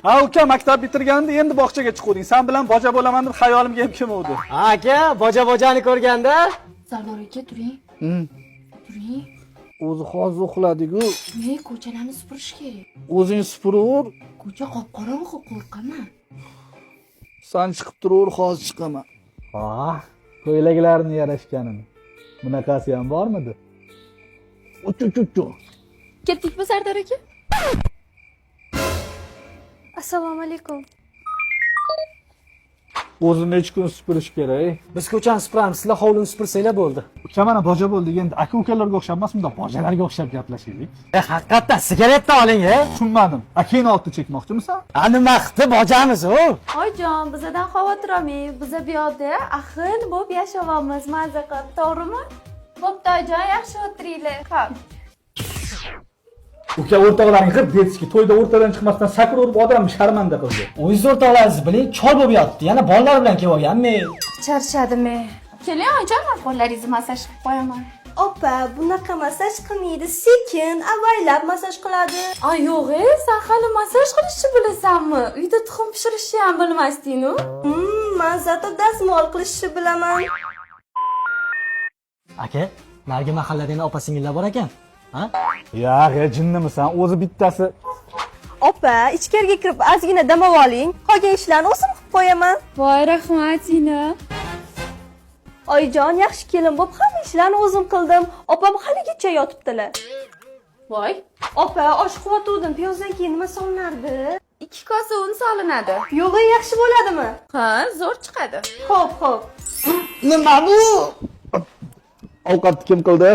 Ha uka, maktab bitirganda endi bog'chaga chiqding. Sen bilan boja bo'laman deb xayolimga ham kelmadi. Aka, bojani ko'rganda. Sardor aka, turing. Turing. O'zi hozir uxladi-ku. Turing, ko'chalarni supurish kerak. O'zing supuraver. Ko'cha qop-qorong'i, qo'rqaman. Sen chiqib turaver, hozir chiqaman. Ko'ylaklarni yarashganini. Bunaqasi ham bormidi? Uch. Ketdikmi Sardor aka? Assalomu alaykum. O'zini necha kun supurish kerak? Biz ko'chani supuramiz, sizlar hovlini supursanglar bo'ldi. Uka, mana boja bo'ldik. Endi aka-ukalarga o'xshab emas, bunda bojalarga o'xshab gaplashaylik. Haqiqatdan sigaretni oling, Tushunmadim. Akang olti chekmoqchimisan? Nima qildi bojamiz u? Oyijon, bizdan xavotir olmang. Biz bu yerda ahil bo'lib yashayapmiz, mazza qilib, to'g'rimi? Bo'pti, oyijon, yaxshi o'tiringlar. Xo'p. Uka, o'rtoqlaring qilib betski, to'yda o'rtadan chiqmasdan sakir urib odamni sharmanda qildi. O'zingiz o'rtoqlaringiz bilan chol bo'lib yotdi. Yana bolalar bilan kelib olganmen. Charchadim. Keling, oyijon, qo'llaringizni massaj qilib qo'yaman. Opa, bunaqa massaj qilmaydi, sekin, avaylab massaj qiladi. Ay, yo'q, sen hali massaj qilishni bilasanmi? Uyda tuxum pishirishni ham bilmasding-ku. Men zato dazmol qilishni bilaman. Aka, narigi mahallada yana opa-singillar bor ekan. Ha? Ya, jinnimisan? O'zi bittasi. Opa, ichkariga kirib ozgina dam oling. Qolgan ishlarni o'zim qilib qo'yaman. Voy, rahmat, Sina. Oyijon, yaxshi kelin bo'lib hamma ishlarni o'zim qildim. Opam haligacha yotibdilar. Voy, Opa, osh quvvatuvdim. Piyozdan keyin nima solinardi? 2 kosa un solinadi. Yo'g'i yaxshi bo'ladimi? Ha, zo'r chiqadi. Xo'p. Nima bu? Ovqatni kim qildi?